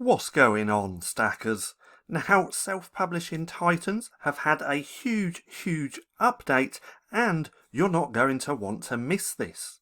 What's going on, stackers? Now, self-publishing titans have had a huge update, and you're not going to want to miss this.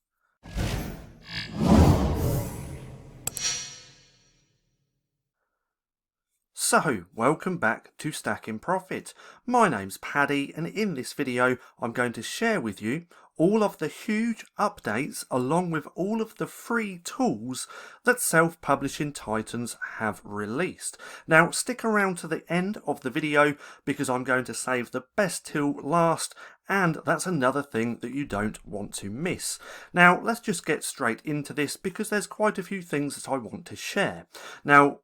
So, welcome back to Stacking Profit. My name's Paddy, and in this video I'm going to share with you all of the huge updates along with all of the free tools that self-publishing titans have released. Now, stick around to the end of the video because I'm going to save the best till last, and that's another thing that you don't want to miss. Now, let's just get straight into this because there's quite a few things that I want to share. Now,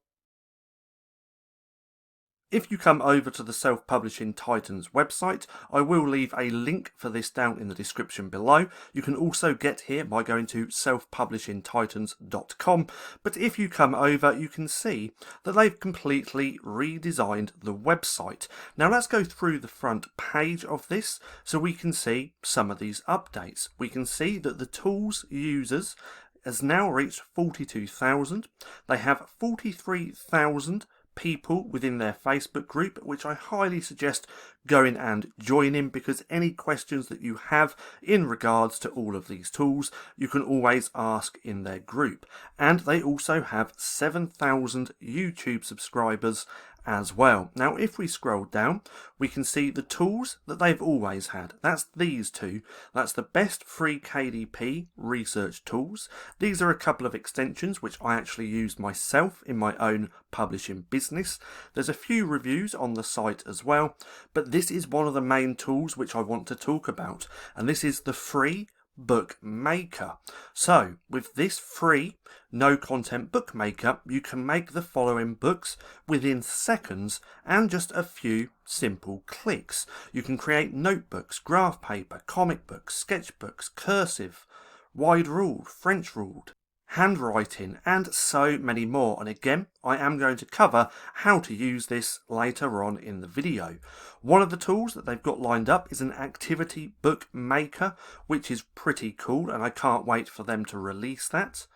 if you come over to the Self-Publishing Titans website, I will leave a link for this down in the description below. You can also get here by going to selfpublishingtitans.com, but if you come over, you can see that they've completely redesigned the website. Now let's go through the front page of this so we can see some of these updates. We can see that the tools users has now reached 42,000. They have 43,000 people within their Facebook group, which I highly suggest going and joining, because any questions that you have in regards to all of these tools you can always ask in their group. And they also have 7,000 YouTube subscribers as well. Now if we scroll down, we can see the tools that they've always had. That's these two. That's the best free KDP research tools. These are a couple of extensions which I actually used myself in my own publishing business. There's a few reviews on the site as well, but this is one of the main tools which I want to talk about, and this is the free bookmaker. So with this free no content bookmaker, you can make the following books within seconds and just a few simple clicks. You can create notebooks, graph paper, comic books, sketchbooks, cursive, wide ruled, French ruled, handwriting, and so many more. And again, I am going to cover how to use this later on in the video. One of the tools that they've got lined up is an activity bookmaker, which is pretty cool, and I can't wait for them to release that.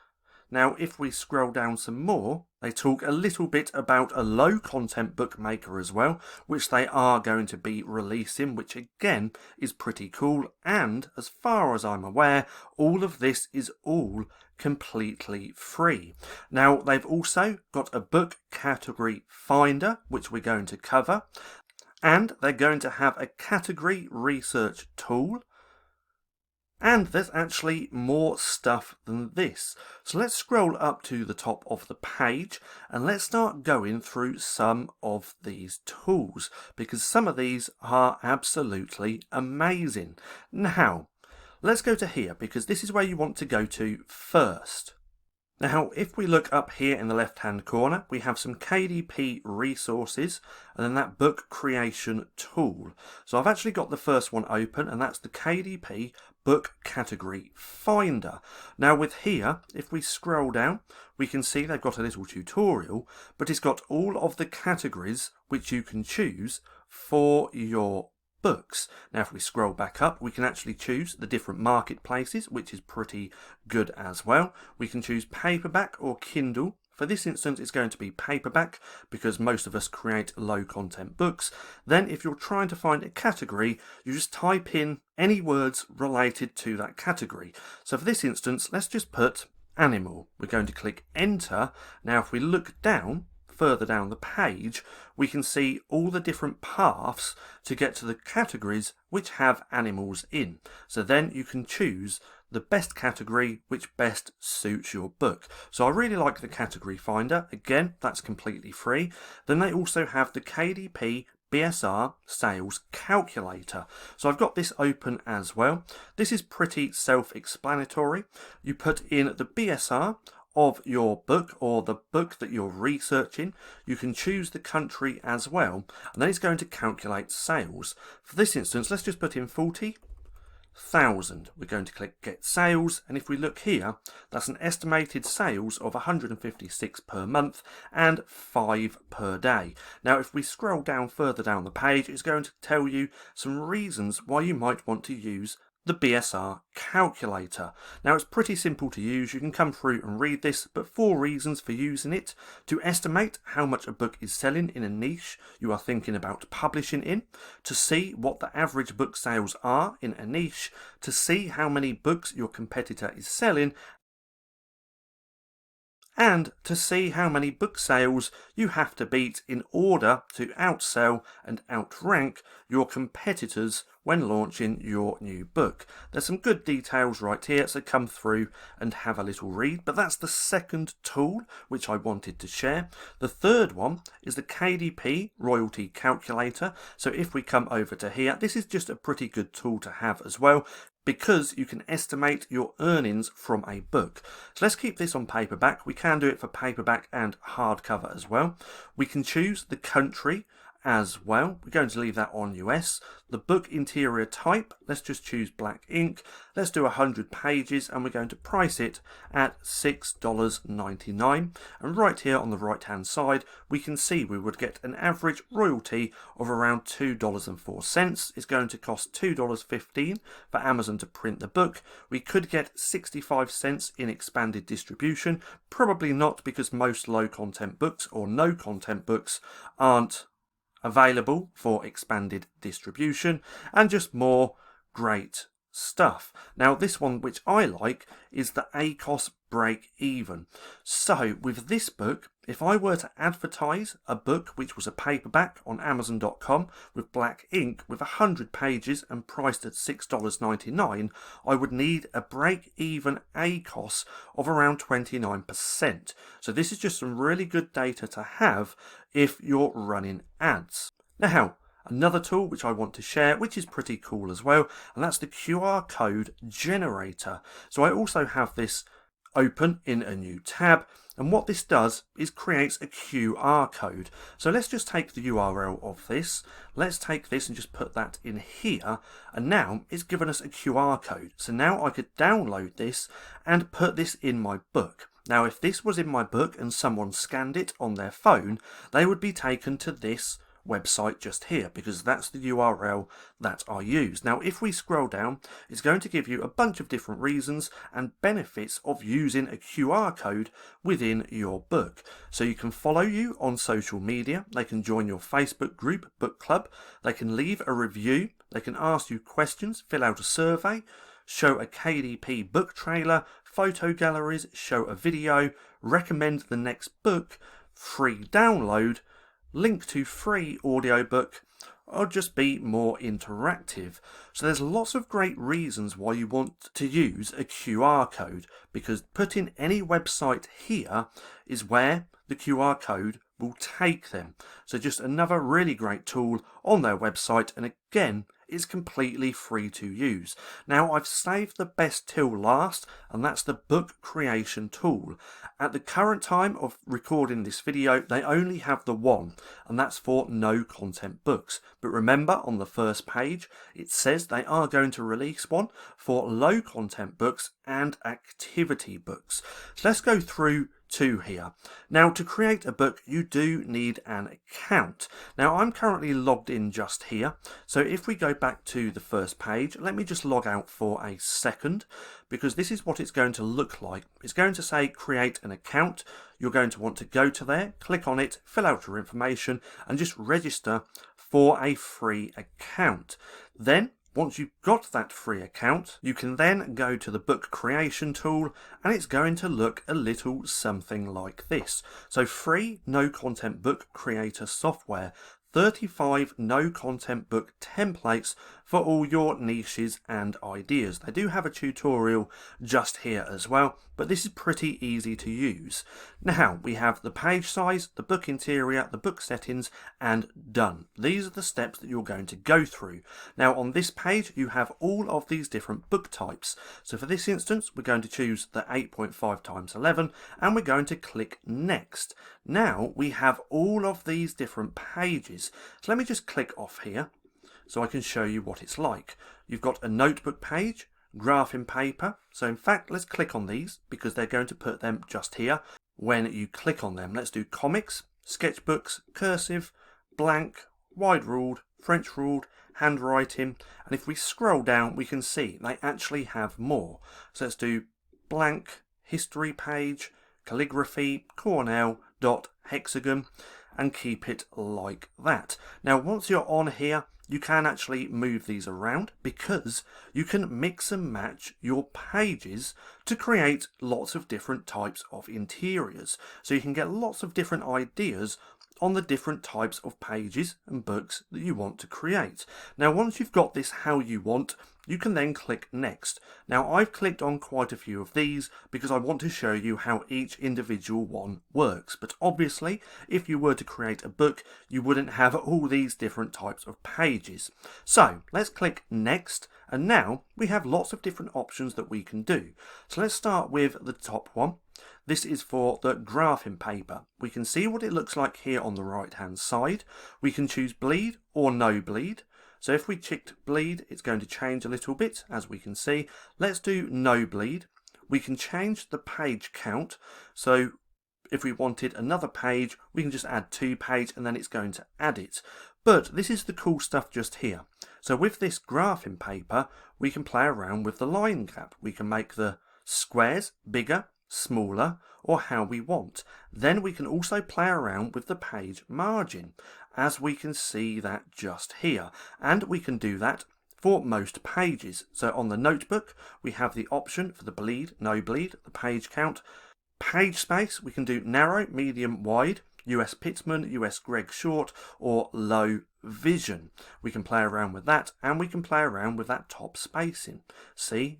Now, if we scroll down some more, they talk a little bit about a low content bookmaker as well, which they are going to be releasing, which again is pretty cool. And as far as I'm aware, all of this is all completely free. Now, they've also got a book category finder, which we're going to cover, and they're going to have a category research tool. And there's actually more stuff than this. So let's scroll up to the top of the page and let's start going through some of these tools, because some of these are absolutely amazing. Now, let's go to here because this is where you want to go to first. Now, if we look up here in the left-hand corner, we have some KDP resources and then that book creation tool. So I've actually got the first one open, and that's the KDP Book Category Finder. Now with here, if we scroll down, we can see they've got a little tutorial, but it's got all of the categories which you can choose for your books. Now if we scroll back up, we can actually choose the different marketplaces, which is pretty good as well. We can choose paperback or Kindle. For this instance, it's going to be paperback because most of us create low content books. Then if you're trying to find a category, you just type in any words related to that category. So for this instance, let's just put animal. We're going to click enter. Now if we look down, further down the page, we can see all the different paths to get to the categories which have animals in. So then you can choose the best category which best suits your book. So I really like the category finder. Again, that's completely free. Then they also have the KDP BSR Sales Calculator. So I've got this open as well. This is pretty self-explanatory. You put in the BSR of your book or the book that you're researching. You can choose the country as well, and then it's going to calculate sales. For this instance, let's just put in 40,000. We're going to click get sales, and if we look here, that's an estimated sales of 156 per month and 5 per day. Now if we scroll down further down the page, it's going to tell you some reasons why you might want to use the BSR Calculator. Now it's pretty simple to use. You can come through and read this, but 4 reasons for using it: to estimate how much a book is selling in a niche you are thinking about publishing in, to see what the average book sales are in a niche, to see how many books your competitor is selling, and to see how many book sales you have to beat in order to outsell and outrank your competitors when launching your new book. There's some good details right here, so come through and have a little read. But that's the second tool which I wanted to share. The third one is the KDP Royalty Calculator. So if we come over to here, this is just a pretty good tool to have as well, because you can estimate your earnings from a book. So let's keep this on paperback. We can do it for paperback and hardcover as well. We can choose the country as well. We're going to leave that on US. The book interior type, let's just choose black ink. Let's do 100 pages and we're going to price it at $6.99. And right here on the right hand side, we can see we would get an average royalty of around $2.04. It's going to cost $2.15 for Amazon to print the book. We could get 65 cents in expanded distribution. Probably not, because most low content books or no content books aren't available for expanded distribution, and just more great stuff. Now this one which I like is the ACOS break even. So with this book, if I were to advertise a book which was a paperback on Amazon.com with black ink with 100 pages and priced at $6.99, I would need a break even ACOS of around 29%. So this is just some really good data to have if you're running ads. Now, another tool which I want to share, which is pretty cool as well, and that's the QR code generator. So I also have this open in a new tab, and what this does is creates a QR code. So let's just take the URL of this. Let's take this and just put that in here, and now it's given us a QR code. So now I could download this and put this in my book. Now if this was in my book and someone scanned it on their phone, they would be taken to this website just here, because that's the URL that I use. Now if we scroll down, it's going to give you a bunch of different reasons and benefits of using a QR code within your book. So you can follow you on social media, they can join your Facebook group, book club, they can leave a review, they can ask you questions, fill out a survey, show a KDP book trailer, photo galleries, show a video, recommend the next book, free download, link to free audiobook, or just be more interactive. So there's lots of great reasons why you want to use a QR code, because putting any website here is where the QR code will take them. So just another really great tool on their website, and again, it's completely free to use. Now I've saved the best till last, and that's the book creation tool. At the current time of recording this video, they only have the one, and that's for no content books. But remember, on the first page it says they are going to release one for low content books and activity books. So let's go through two here. Now to create a book you do need an account. Now I'm currently logged in just here, so if we go back to the first page, let me just log out for a second, because this is what it's going to look like. It's going to say create an account. You're going to want to go to there, click on it, fill out your information and just register for a free account. Then once you've got that free account, you can then go to the book creation tool, and it's going to look a little something like this. So free no content book creator software, 35 no content book templates for all your niches and ideas. They do have a tutorial just here as well, but this is pretty easy to use. Now we have the page size, the book interior, the book settings, and done. These are the steps that you're going to go through. Now on this page you have all of these different book types. So for this instance we're going to choose the 8.5 times 11 and we're going to click next. Now we have all of these different pages. So let me just click off here so I can show you what it's like. You've got a notebook page, graph in paper. So in fact, let's click on these because they're going to put them just here when you click on them. Let's do comics, sketchbooks, cursive, blank, wide ruled, French ruled, handwriting, and if we scroll down we can see they actually have more. So let's do blank history page, calligraphy, Cornell, dot, hexagon, and keep it like that. Now once you're on here, you can actually move these around because you can mix and match your pages to create lots of different types of interiors. So you can get lots of different ideas on the different types of pages and books that you want to create. Now once you've got this how you want, you can then click next. Now I've clicked on quite a few of these because I want to show you how each individual one works, but obviously if you were to create a book you wouldn't have all these different types of pages. So let's click next, and now we have lots of different options that we can do. So let's start with the top one. This is for the graphing paper. We can see what it looks like here on the right hand side. We can choose bleed or no bleed. So if we ticked bleed, it's going to change a little bit, as we can see. Let's do no bleed. We can change the page count. So if we wanted another page, we can just add 2 pages and then it's going to add it. But this is the cool stuff just here. So with this graphing paper, we can play around with the line gap. We can make the squares bigger, smaller, or how we want. Then we can also play around with the page margin, as we can see that just here, and we can do that for most pages. So on the notebook we have the option for the bleed, no bleed, the page count, page space. We can do narrow, medium, wide, US Pitman, US Greg Short, or low vision. We can play around with that, and we can play around with that top spacing. See,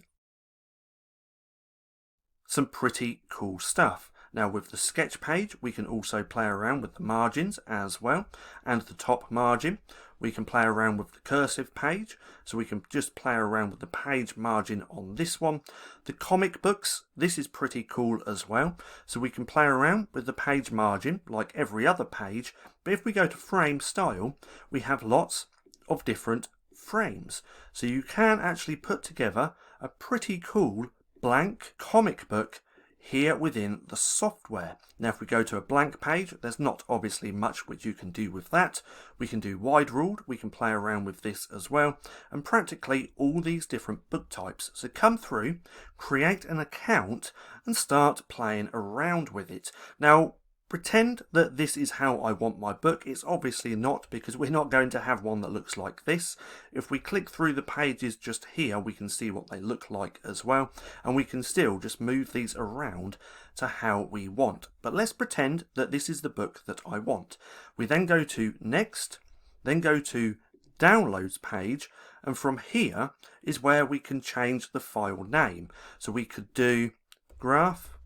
some pretty cool stuff. Now with the sketch page we can also play around with the margins as well, and the top margin. We can play around with the cursive page, so we can just play around with the page margin on this one. The comic books, this is pretty cool as well, so we can play around with the page margin like every other page, but if we go to frame style we have lots of different frames, so you can actually put together a pretty cool blank comic book here within the software. Now if we go to a blank page, there's not obviously much which you can do with that. We can do wide ruled, we can play around with this as well, and practically all these different book types. So come through, create an account and start playing around with it. Now pretend that this is how I want my book. It's obviously not, because we're not going to have one that looks like this. If we click through the pages just here, we can see what they look like as well, and we can still just move these around to how we want. But let's pretend that this is the book that I want. We then go to next, then go to downloads page, and from here is where we can change the file name. So we could do graph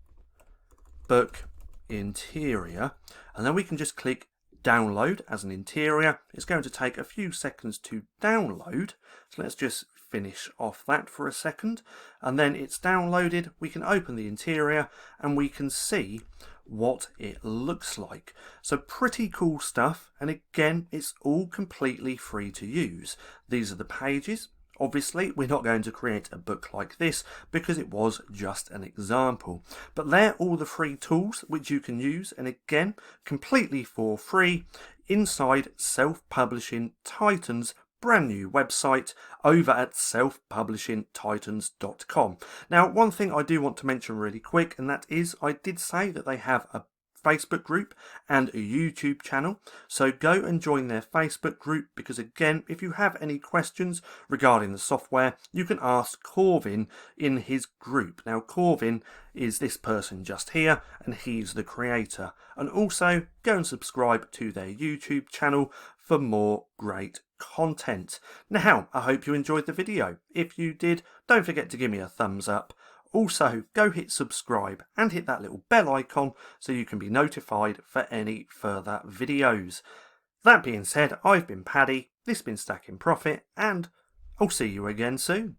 book interior, and then we can just click download as an interior. It's going to take a few seconds to download, so let's just finish off that for a second, and then it's downloaded. We can open the interior and we can see what it looks like. So pretty cool stuff, and again it's all completely free to use. These are the pages. Obviously, we're not going to create a book like this because it was just an example. But they're all the free tools which you can use, and again, completely for free inside Self-Publishing Titan's brand new website over at selfpublishingtitans.com. Now, one thing I do want to mention really quick, and that is I did say that they have a Facebook group and a YouTube channel, so go and join their Facebook group, because again, if you have any questions regarding the software, you can ask Corvin in his group. Now Corvin is this person just here, and he's the creator. And also go and subscribe to their YouTube channel for more great content. Now I hope you enjoyed the video. If you did, don't forget to give me a thumbs up. Also, go hit subscribe and hit that little bell icon so you can be notified for any further videos. That being said, I've been Paddy, this has been Stacking Profit, and I'll see you again soon.